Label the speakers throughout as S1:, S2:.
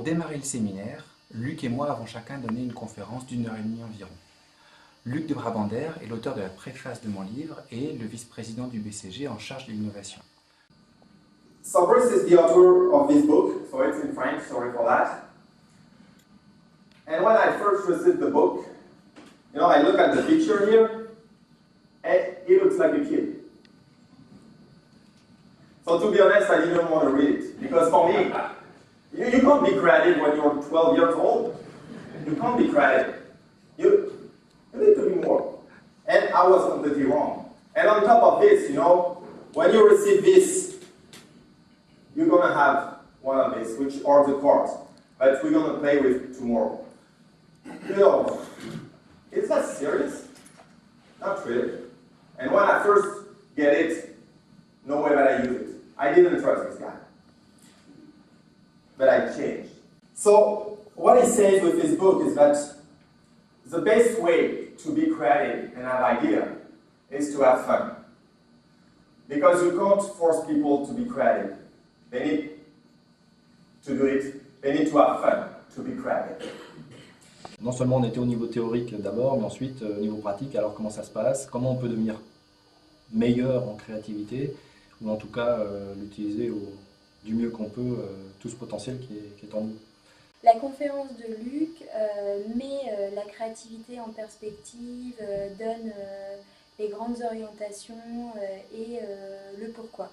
S1: démarrer le séminaire, Luc et moi avons chacun donné une conférence d'1h30 environ. Luc de Brabander est l'auteur de la préface de mon livre et le vice-président du BCG en charge de l'innovation.
S2: So Bruce is the author of this book, so it's in French, sorry for that. And when I first received the book, you know, I look at the picture here, and he looks like a kid. So to be honest, I didn't want to read it, because for me, you can't be creative when you're 12 years old. You can't be creative. You need to be more. And I was completely wrong. And on top of this, you know, when you receive this, you're going to have one of these, which are the cards that we're going to play with tomorrow. You know, is that serious? Not really. And when I first get it, no way that I use it. I didn't trust this guy. But I changed. So what he says with his book is that the best way to be creative and have idea is to have fun. Because you can't force people to be creative. They need to do it. They need to have fun to be creative.
S3: Non seulement on était au niveau théorique d'abord, mais ensuite au niveau pratique, alors comment ça se passe, comment on peut devenir meilleur en créativité, ou en tout cas l'utiliser du mieux qu'on peut, tout ce potentiel qui est en nous.
S4: La conférence de Luc met la créativité en perspective, donne les grandes orientations et le pourquoi.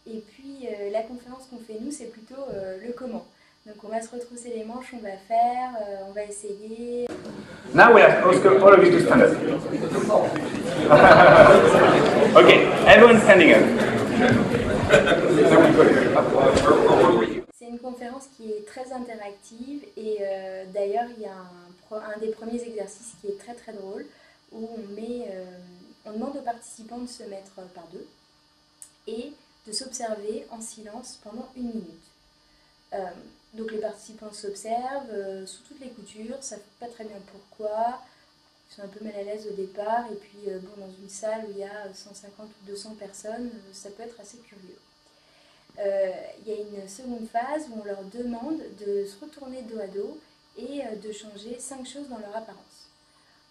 S4: Et puis la conférence qu'on fait nous, c'est plutôt le comment. Donc on va se retrousser les manches, on va faire, on va essayer.
S1: Now we ask Oscar, all of you to stand up. Okay, everyone standing up.
S4: C'est une conférence qui est très interactive et d'ailleurs il y a un des premiers exercices qui est très très drôle où on demande aux participants de se mettre par deux et de s'observer en silence pendant 1 minute. Donc les participants s'observent sous toutes les coutures, savent pas très bien pourquoi, ils sont un peu mal à l'aise au départ et puis bon, dans une salle où il y a 150 ou 200 personnes, ça peut être assez curieux. Il y a une seconde phase où on leur demande de se retourner dos à dos et de changer 5 choses dans leur apparence.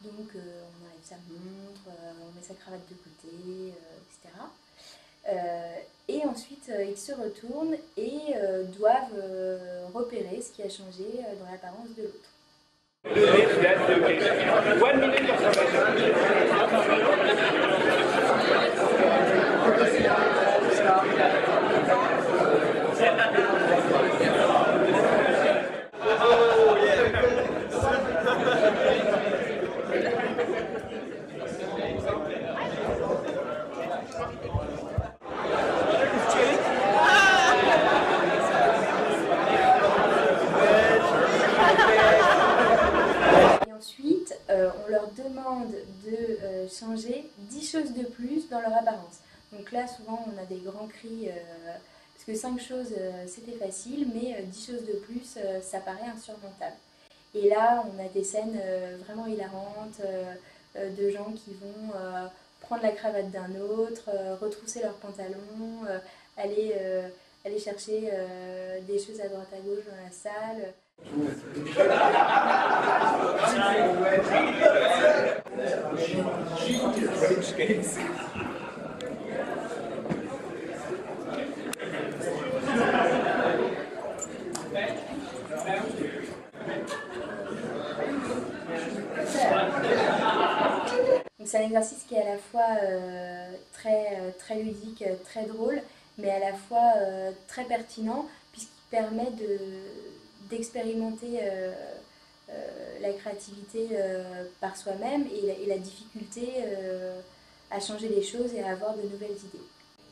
S4: Donc on enlève sa montre, on met sa cravate de côté, etc. Et ensuite ils se retournent et doivent repérer ce qui a changé dans l'apparence de l'autre. On leur demande de changer 10 choses de plus dans leur apparence. Donc là, souvent, on a des grands cris, parce que 5 choses, c'était facile, mais 10 choses de plus, ça paraît insurmontable. Et là, on a des scènes vraiment hilarantes, de gens qui vont prendre la cravate d'un autre, retrousser leurs pantalons, aller chercher des choses à droite à gauche dans la salle. C'est un exercice qui est à la fois très ludique, très drôle, mais à la fois très pertinent puisqu'il permet d'expérimenter la créativité par soi-même et la difficulté à changer les choses et à avoir de nouvelles idées.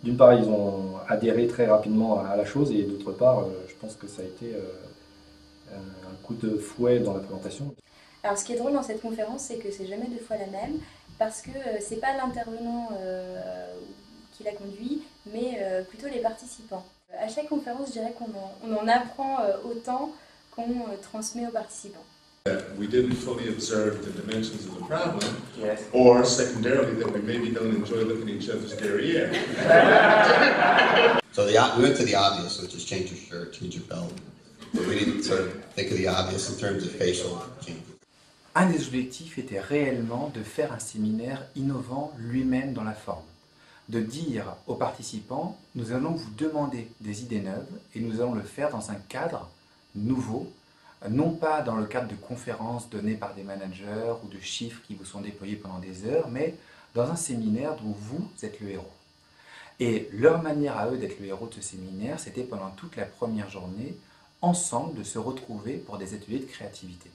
S3: D'une part, ils ont adhéré très rapidement à la chose et d'autre part, je pense que ça a été un coup de fouet dans la présentation.
S4: Alors ce qui est drôle dans cette conférence, c'est que c'est jamais 2 fois la même parce que c'est pas l'intervenant qui la conduit, mais plutôt les participants. À chaque conférence, je dirais qu'on en apprend autant qu'on transmet aux participants.
S5: We didn't fully observe the dimensions of the problem,
S1: Yes.
S5: or secondarily that we maybe don't enjoy looking at each other's derriere.
S6: So we went to the obvious, which is change your shirt, change your belt. but we didn't sort of think of the obvious in terms of facial changes.
S1: Un des objectifs était réellement de faire un séminaire innovant lui-même dans la forme. De dire aux participants, nous allons vous demander des idées neuves et nous allons le faire dans un cadre nouveau, non pas dans le cadre de conférences données par des managers ou de chiffres qui vous sont déployés pendant des heures, mais dans un séminaire dont vous êtes le héros. Et leur manière à eux d'être le héros de ce séminaire, c'était pendant toute la première journée, ensemble, de se retrouver pour des ateliers de créativité.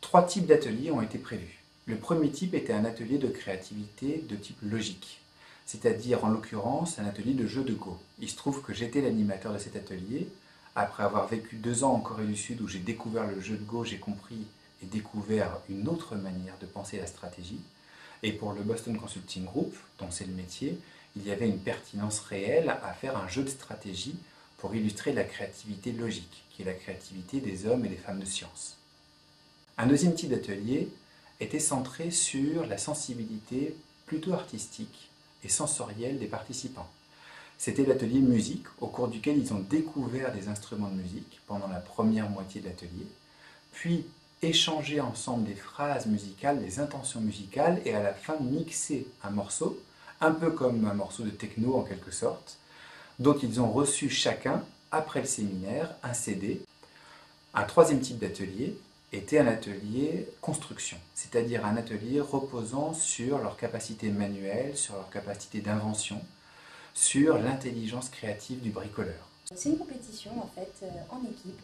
S1: 3 types d'ateliers ont été prévus. Le premier type était un atelier de créativité de type logique, c'est-à-dire en l'occurrence un atelier de jeu de Go. Il se trouve que j'étais l'animateur de cet atelier. Après avoir vécu 2 ans en Corée du Sud où j'ai découvert le jeu de Go, j'ai compris et découvert une autre manière de penser la stratégie. Et pour le Boston Consulting Group, dont c'est le métier, il y avait une pertinence réelle à faire un jeu de stratégie pour illustrer la créativité logique, qui est la créativité des hommes et des femmes de science. Un deuxième type d'atelier était centré sur la sensibilité plutôt artistique et sensorielle des participants. C'était l'atelier musique, au cours duquel ils ont découvert des instruments de musique pendant la première moitié de l'atelier, puis échanger ensemble des phrases musicales, des intentions musicales, et à la fin mixer un morceau, un peu comme un morceau de techno en quelque sorte, dont ils ont reçu chacun, après le séminaire, un CD. Un troisième type d'atelier était un atelier construction, c'est-à-dire un atelier reposant sur leur capacité manuelle, sur leur capacité d'invention, sur l'intelligence créative du bricoleur.
S4: C'est une compétition en fait en équipe,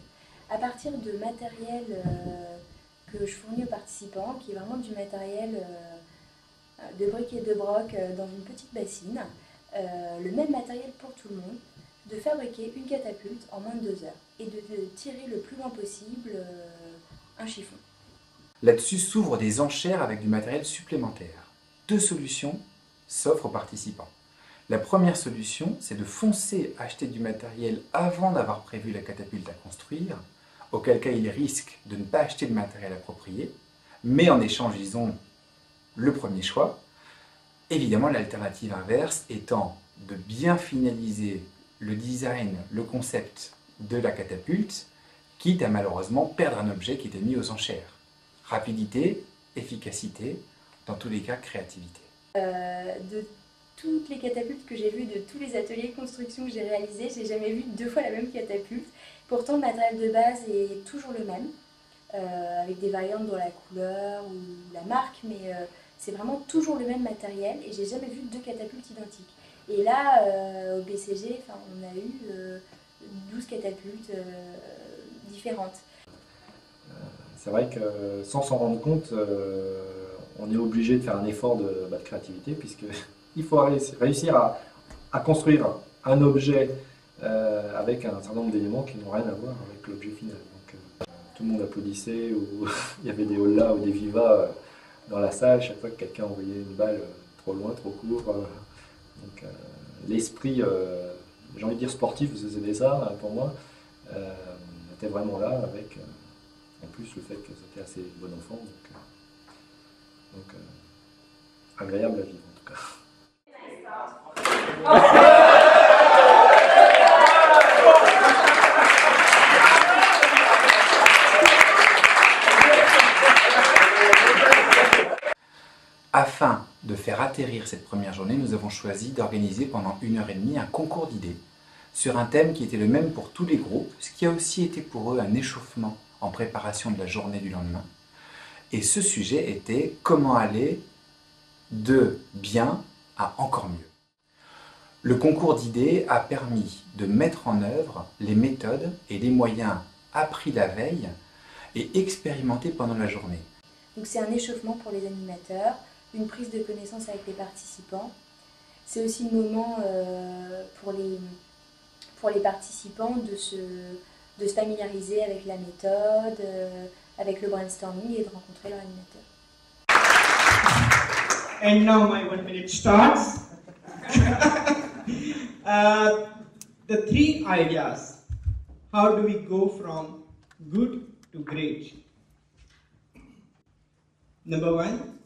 S4: à partir de matériel que je fournis aux participants, qui est vraiment du matériel de briques et de broc dans une petite bassine, le même matériel pour tout le monde, de fabriquer une catapulte en moins de 2 heures et de tirer le plus loin possible un chiffon.
S1: Là-dessus s'ouvrent des enchères avec du matériel supplémentaire. 2 solutions s'offrent aux participants. La première solution, c'est de foncer acheter du matériel avant d'avoir prévu la catapulte à construire, auquel cas ils risquent de ne pas acheter le matériel approprié, mais en échange ils ont le premier choix. Évidemment, l'alternative inverse étant de bien finaliser le design, le concept de la catapulte, quitte à malheureusement perdre un objet qui était mis aux enchères. Rapidité, efficacité, dans tous les cas créativité.
S4: De toutes les catapultes que j'ai vues, de tous les ateliers de construction que j'ai réalisés, j'ai jamais vu 2 fois la même catapulte. Pourtant, le matériel de base est toujours le même, avec des variantes dans la couleur ou la marque, mais c'est vraiment toujours le même matériel et j'ai jamais vu 2 catapultes identiques. Et là, au BCG, on a eu 12 catapultes différentes.
S3: C'est vrai que sans s'en rendre compte, on est obligé de faire un effort de créativité, puisqu'il faut réussir à construire un objet avec un certain nombre d'éléments qui n'ont rien à voir avec l'objet final. Donc, tout le monde applaudissait, ou il y avait des hola ou des vivas dans la salle chaque fois que quelqu'un envoyait une balle trop loin, trop court. Donc l'esprit, j'ai envie de dire sportif, parce que c'était ça pour moi, était vraiment là, avec en plus le fait que c'était assez bon enfant, donc agréable à vivre en tout cas.
S1: Afin de faire atterrir cette première journée, nous avons choisi d'organiser pendant 1h30 un concours d'idées sur un thème qui était le même pour tous les groupes, ce qui a aussi été pour eux un échauffement en préparation de la journée du lendemain. Et ce sujet était comment aller de bien à encore mieux. Le concours d'idées a permis de mettre en œuvre les méthodes et les moyens appris la veille et expérimentés pendant la journée.
S4: Donc c'est un échauffement pour les animateurs, une prise de connaissance avec les participants. C'est aussi le moment pour les participants de se familiariser avec la méthode, avec le brainstorming et de rencontrer leur animateur.
S7: And now my 1 minute starts. The 3 ideas. How do we go from good to great? Number 1.